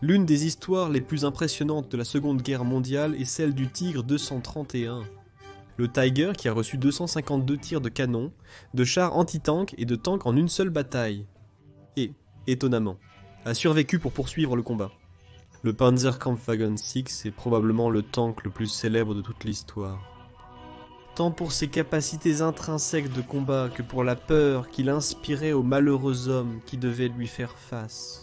L'une des histoires les plus impressionnantes de la Seconde Guerre mondiale est celle du Tigre 231. Le Tiger qui a reçu 252 tirs de canon, de chars anti-tanks et de tanks en une seule bataille. Et, étonnamment, a survécu pour poursuivre le combat. Le Panzerkampfwagen 6 est probablement le tank le plus célèbre de toute l'histoire. Tant pour ses capacités intrinsèques de combat que pour la peur qu'il inspirait aux malheureux hommes qui devaient lui faire face.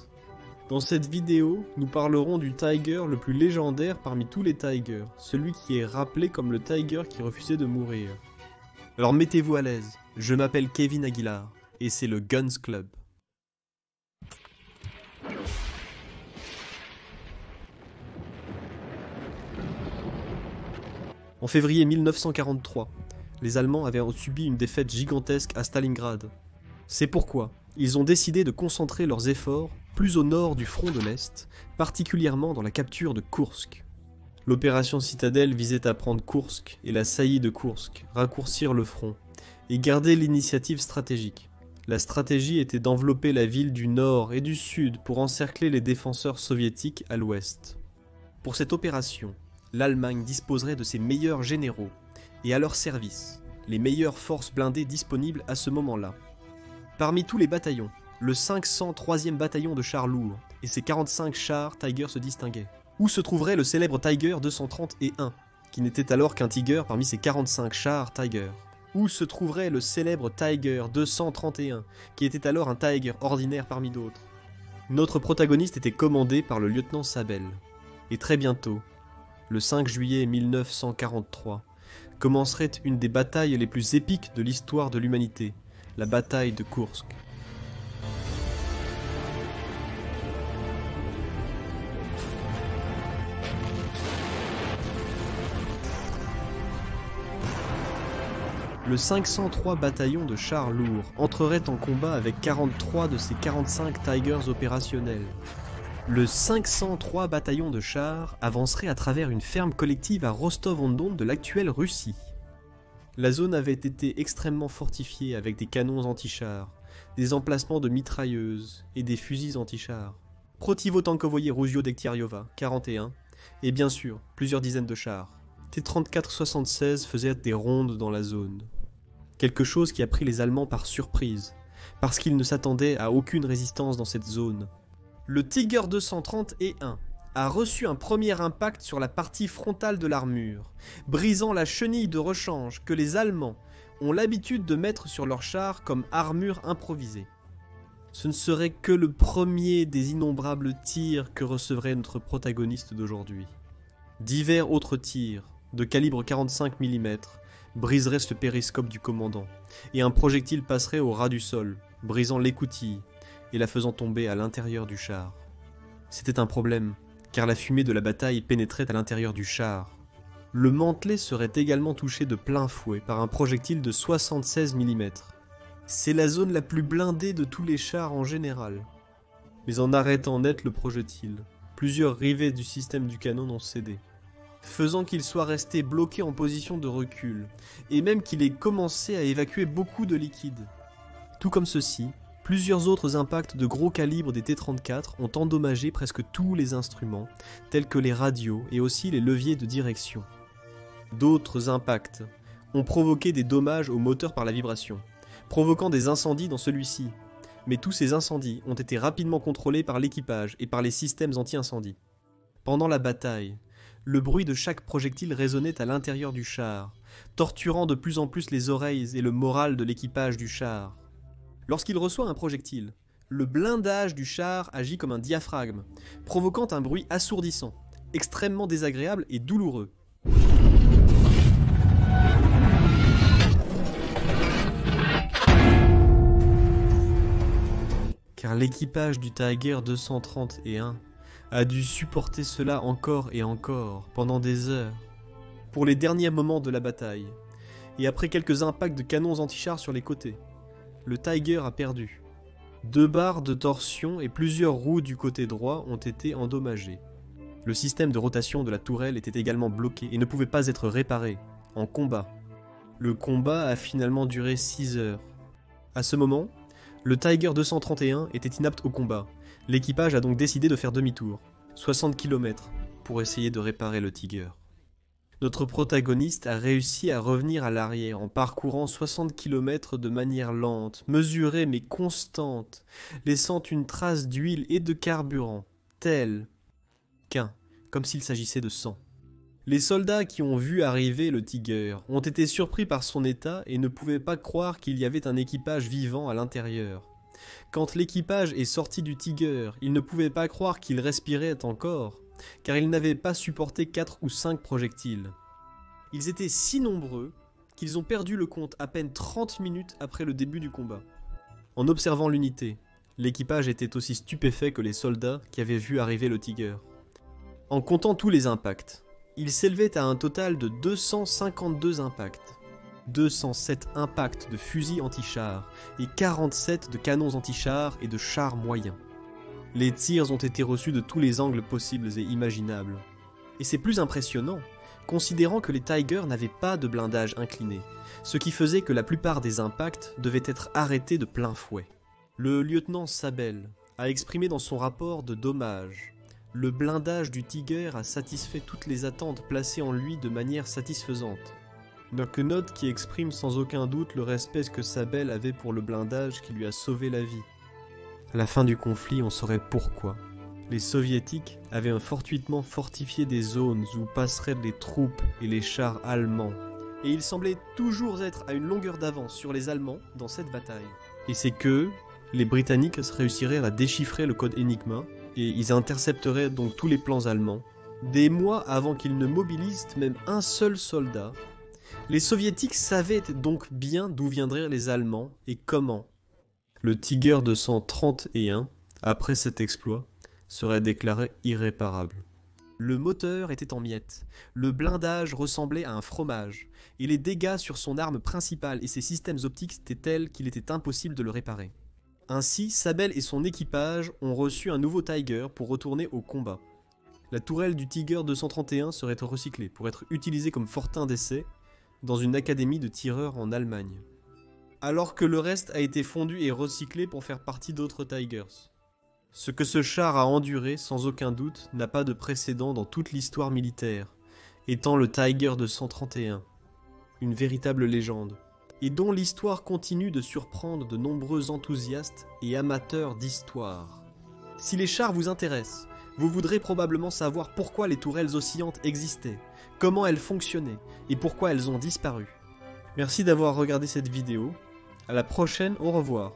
Dans cette vidéo, nous parlerons du Tiger le plus légendaire parmi tous les Tigers, celui qui est rappelé comme le Tiger qui refusait de mourir. Alors mettez-vous à l'aise, je m'appelle Kevin Aguilar, et c'est le Guns Club. En février 1943, les Allemands avaient subi une défaite gigantesque à Stalingrad. C'est pourquoi ils ont décidé de concentrer leurs efforts plus au nord du front de l'Est, particulièrement dans la capture de Koursk. L'opération Citadelle visait à prendre Koursk et la saillie de Koursk, raccourcir le front, et garder l'initiative stratégique. La stratégie était d'envelopper la ville du nord et du sud pour encercler les défenseurs soviétiques à l'ouest. Pour cette opération, l'Allemagne disposerait de ses meilleurs généraux, et à leur service, les meilleures forces blindées disponibles à ce moment-là. Parmi tous les bataillons, le 503e bataillon de chars lourds et ses 45 chars Tiger se distinguaient. Où se trouverait le célèbre Tiger 231, qui n'était alors qu'un Tiger parmi ses 45 chars Tiger. Où se trouverait le célèbre Tiger 231, qui était alors un Tiger ordinaire parmi d'autres. Notre protagoniste était commandé par le lieutenant Sabel. Et très bientôt, le 5 juillet 1943, commencerait une des batailles les plus épiques de l'histoire de l'humanité, la bataille de Koursk. Le 503 bataillon de chars lourds entrerait en combat avec 43 de ses 45 Tigers opérationnels. Le 503 bataillon de chars avancerait à travers une ferme collective à Rostov-on-Don de l'actuelle Russie. La zone avait été extrêmement fortifiée avec des canons anti-chars, des emplacements de mitrailleuses et des fusils anti-chars. Protivo-tankovoye Ruzio Degtyaryova, 41, et bien sûr, plusieurs dizaines de chars. T-34-76 faisaient des rondes dans la zone. Quelque chose qui a pris les Allemands par surprise, parce qu'ils ne s'attendaient à aucune résistance dans cette zone. Le Tiger 231 a reçu un premier impact sur la partie frontale de l'armure, brisant la chenille de rechange que les Allemands ont l'habitude de mettre sur leurs chars comme armure improvisée. Ce ne serait que le premier des innombrables tirs que recevrait notre protagoniste d'aujourd'hui. Divers autres tirs, de calibre 45 mm, briseraient ce périscope du commandant, et un projectile passerait au ras du sol, brisant l'écoutille et la faisant tomber à l'intérieur du char. C'était un problème, car la fumée de la bataille pénétrait à l'intérieur du char. Le mantelet serait également touché de plein fouet par un projectile de 76 mm. C'est la zone la plus blindée de tous les chars en général. Mais en arrêtant net le projectile, plusieurs rivets du système du canon ont cédé, faisant qu'il soit resté bloqué en position de recul, et même qu'il ait commencé à évacuer beaucoup de liquide. Tout comme ceci, plusieurs autres impacts de gros calibre des T-34 ont endommagé presque tous les instruments, tels que les radios et aussi les leviers de direction. D'autres impacts ont provoqué des dommages au moteur par la vibration, provoquant des incendies dans celui-ci. Mais tous ces incendies ont été rapidement contrôlés par l'équipage et par les systèmes anti-incendie. Pendant la bataille, le bruit de chaque projectile résonnait à l'intérieur du char, torturant de plus en plus les oreilles et le moral de l'équipage du char. Lorsqu'il reçoit un projectile, le blindage du char agit comme un diaphragme, provoquant un bruit assourdissant, extrêmement désagréable et douloureux. Car l'équipage du Tiger 231 a dû supporter cela encore et encore, pendant des heures, pour les derniers moments de la bataille, et après quelques impacts de canons anti-chars sur les côtés. Le Tiger a perdu. 2 barres de torsion et plusieurs roues du côté droit ont été endommagées. Le système de rotation de la tourelle était également bloqué et ne pouvait pas être réparé, en combat. Le combat a finalement duré 6 heures. À ce moment, le Tiger 231 était inapte au combat. L'équipage a donc décidé de faire demi-tour. 60 km, pour essayer de réparer le Tiger. Notre protagoniste a réussi à revenir à l'arrière en parcourant 60 km de manière lente, mesurée mais constante, laissant une trace d'huile et de carburant, telle qu'un, comme s'il s'agissait de sang. Les soldats qui ont vu arriver le Tiger ont été surpris par son état et ne pouvaient pas croire qu'il y avait un équipage vivant à l'intérieur. Quand l'équipage est sorti du Tiger, ils ne pouvaient pas croire qu'il respirait encore, car il n'avait pas supporté 4 ou 5 projectiles. Ils étaient si nombreux qu'ils ont perdu le compte à peine 30 minutes après le début du combat. En observant l'unité, l'équipage était aussi stupéfait que les soldats qui avaient vu arriver le Tiger. En comptant tous les impacts, il s'élevait à un total de 252 impacts. 207 impacts de fusils anti-chars et 47 de canons anti-chars et de chars moyens. Les tirs ont été reçus de tous les angles possibles et imaginables. Et c'est plus impressionnant, considérant que les Tigers n'avaient pas de blindage incliné, ce qui faisait que la plupart des impacts devaient être arrêtés de plein fouet. Le lieutenant Sabel a exprimé dans son rapport de dommages: le blindage du Tiger a satisfait toutes les attentes placées en lui de manière satisfaisante. Donc note qui exprime sans aucun doute le respect que Sabel avait pour le blindage qui lui a sauvé la vie. À la fin du conflit, on saurait pourquoi. Les soviétiques avaient fortuitement fortifié des zones où passeraient les troupes et les chars allemands. Et ils semblaient toujours être à une longueur d'avance sur les Allemands dans cette bataille. Et c'est que les Britanniques réussiraient à déchiffrer le code Enigma, et ils intercepteraient donc tous les plans allemands. Des mois avant qu'ils ne mobilisent même un seul soldat, les soviétiques savaient donc bien d'où viendraient les Allemands et comment. Le Tiger 231, après cet exploit, serait déclaré irréparable. Le moteur était en miettes, le blindage ressemblait à un fromage, et les dégâts sur son arme principale et ses systèmes optiques étaient tels qu'il était impossible de le réparer. Ainsi, Sabel et son équipage ont reçu un nouveau Tiger pour retourner au combat. La tourelle du Tiger 231 serait recyclée pour être utilisée comme fortin d'essai dans une académie de tireurs en Allemagne. Alors que le reste a été fondu et recyclé pour faire partie d'autres Tigers. Ce que ce char a enduré, sans aucun doute, n'a pas de précédent dans toute l'histoire militaire, étant le Tiger 231, une véritable légende, et dont l'histoire continue de surprendre de nombreux enthousiastes et amateurs d'histoire. Si les chars vous intéressent, vous voudrez probablement savoir pourquoi les tourelles oscillantes existaient, comment elles fonctionnaient, et pourquoi elles ont disparu. Merci d'avoir regardé cette vidéo, à la prochaine, au revoir.